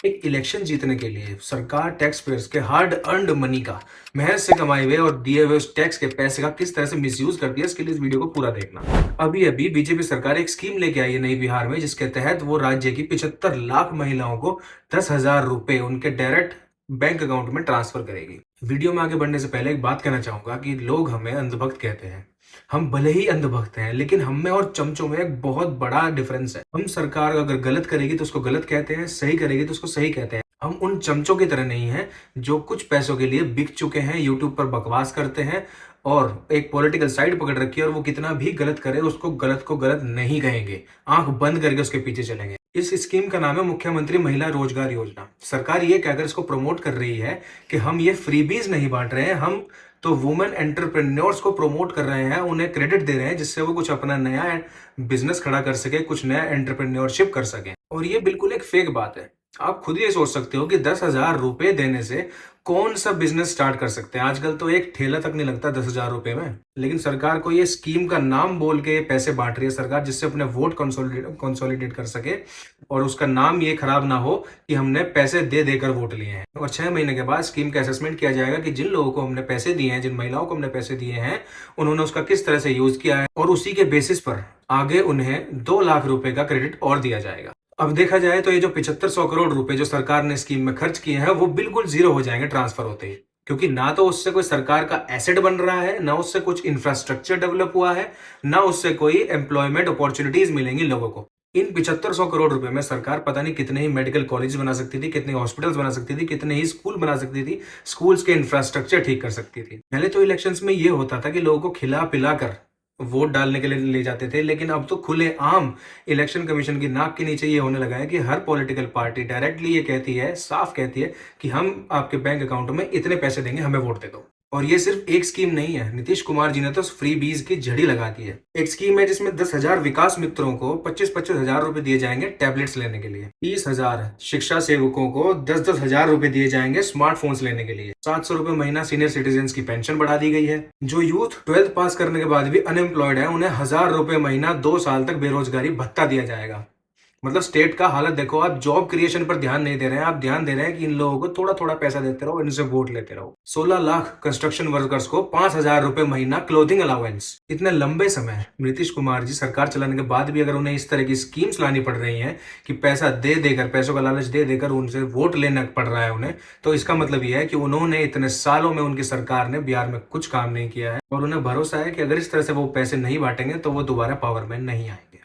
एक इलेक्शन जीतने के लिए सरकार टैक्स पेयर्स के हार्ड अर्नड मनी का, मेहनत से कमाए हुए और दिए हुए उस टैक्स के पैसे का किस तरह से मिसयूज करती है, इसके लिए इस वीडियो को पूरा देखना। अभी अभी बीजेपी सरकार एक स्कीम लेके आई है नई बिहार में, जिसके तहत वो राज्य की 75 लाख महिलाओं को 10,000 रुपए उनके डायरेक्ट बैंक अकाउंट में ट्रांसफर करेगी। वीडियो में आगे बढ़ने से पहले एक बात कहना चाहूंगा कि लोग हमें अंधभक्त कहते हैं। हम भले ही अंधभक्त हैं, लेकिन हम में और चमचों में एक बहुत बड़ा डिफरेंस है। हम सरकार अगर गलत करेगी तो उसको गलत कहते हैं, सही करेगी तो उसको सही कहते हैं। हम उन चमचों की तरह नहीं हैं जो कुछ पैसों के लिए बिक चुके हैं, यूट्यूब पर बकवास करते हैं और एक पॉलिटिकल साइड पकड़ रखी है, और वो कितना भी गलत करे उसको गलत को गलत नहीं कहेंगे, आंख बंद करके उसके पीछे चलेंगे। इस स्कीम का नाम है मुख्यमंत्री महिला रोजगार योजना। सरकार ये कहकर इसको प्रमोट कर रही है कि हम ये फ्रीबीज नहीं बांट रहे हैं, हम तो वुमेन एंटरप्रेन्योर्स को प्रमोट कर रहे हैं, उन्हें क्रेडिट दे रहे हैं जिससे वो कुछ अपना नया बिजनेस खड़ा कर सके, कुछ नया एंटरप्रेन्योरशिप कर सके। और ये बिल्कुल एक फेक बात है। आप खुद ये सोच सकते हो कि 10,000 रुपए देने से कौन सा बिजनेस स्टार्ट कर सकते हैं। आजकल तो एक ठेला तक नहीं लगता 10,000 रुपए में। लेकिन सरकार को ये स्कीम का नाम बोल के पैसे बांट रही है सरकार, जिससे अपने वोट कंसोलिडेट कर सके और उसका नाम ये खराब ना हो कि हमने पैसे दे देकर वोट लिए हैं। और 6 महीने के बाद स्कीम का असेसमेंट किया जाएगा कि जिन लोगों को हमने पैसे दिए हैं, जिन महिलाओं को हमने पैसे दिए हैं, उन्होंने उसका किस तरह से यूज किया है, और उसी के बेसिस पर आगे उन्हें 2 लाख रुपए का क्रेडिट और दिया जाएगा। अब देखा जाए तो ये जो 7500 करोड़ रुपए जो सरकार ने स्कीम में खर्च किए हैं, वो बिल्कुल जीरो हो जाएंगे ट्रांसफर होते ही, क्योंकि ना तो उससे कोई सरकार का एसेट बन रहा है, ना उससे कुछ इंफ्रास्ट्रक्चर डेवलप हुआ है, ना उससे कोई एम्प्लॉयमेंट अपॉर्चुनिटीज मिलेंगी लोगों को। इन 7500 करोड़ रुपए में सरकार पता नहीं कितने ही मेडिकल कॉलेज बना सकती थी, कितने हॉस्पिटल्स बना सकती थी, कितने ही स्कूल बना सकती थी, स्कूल्स के इंफ्रास्ट्रक्चर ठीक कर सकती थी। पहले तो इलेक्शंस में ये होता था कि लोगों को खिला पिला कर वोट डालने के लिए ले जाते थे, लेकिन अब तो खुले आम इलेक्शन कमीशन की नाक के नीचे ये होने लगा है कि हर पॉलिटिकल पार्टी डायरेक्टली ये कहती है, साफ कहती है कि हम आपके बैंक अकाउंट में इतने पैसे देंगे, हमें वोट दे दो। और ये सिर्फ एक स्कीम नहीं है, नीतीश कुमार जी ने तो फ्री बीज की झड़ी लगा दी है। एक स्कीम है जिसमें 10,000 विकास मित्रों को 25-25 हजार रुपए दिए जाएंगे टैबलेट्स लेने के लिए। 30,000 शिक्षा सेवकों को 10-10 हजार रुपए दिए जाएंगे स्मार्टफोन्स लेने के लिए। 700 रुपए महीना सीनियर सिटीजन की पेंशन बढ़ा दी गई है। जो यूथ 12th पास करने के बाद भी अनएम्प्लॉयड है, उन्हें 1,000 रुपए महीना 2 साल तक बेरोजगारी भत्ता दिया जाएगा। मतलब स्टेट का हालत देखो। आप जॉब क्रिएशन पर ध्यान नहीं दे रहे हैं, आप ध्यान दे रहे हैं कि इन लोगों को थोड़ा थोड़ा पैसा देते रहो, इनसे वोट लेते रहो। 16 लाख कंस्ट्रक्शन वर्कर्स को 5,000 रुपए महीना क्लोथिंग अलाउंस। इतने लंबे समय नीतीश कुमार जी सरकार चलाने के बाद भी अगर उन्हें इस तरह की स्कीम्स लानी पड़ रही हैं कि पैसा दे देकर, पैसों का लालच दे देकर उनसे वोट लेना पड़ रहा है उन्हें, तो इसका मतलब यह है कि उन्होंने इतने सालों में, उनकी सरकार ने बिहार में कुछ काम नहीं किया है, और उन्हें भरोसा है कि अगर इस तरह से वो पैसे नहीं बांटेंगे तो वो दोबारा पावर में नहीं आएंगे।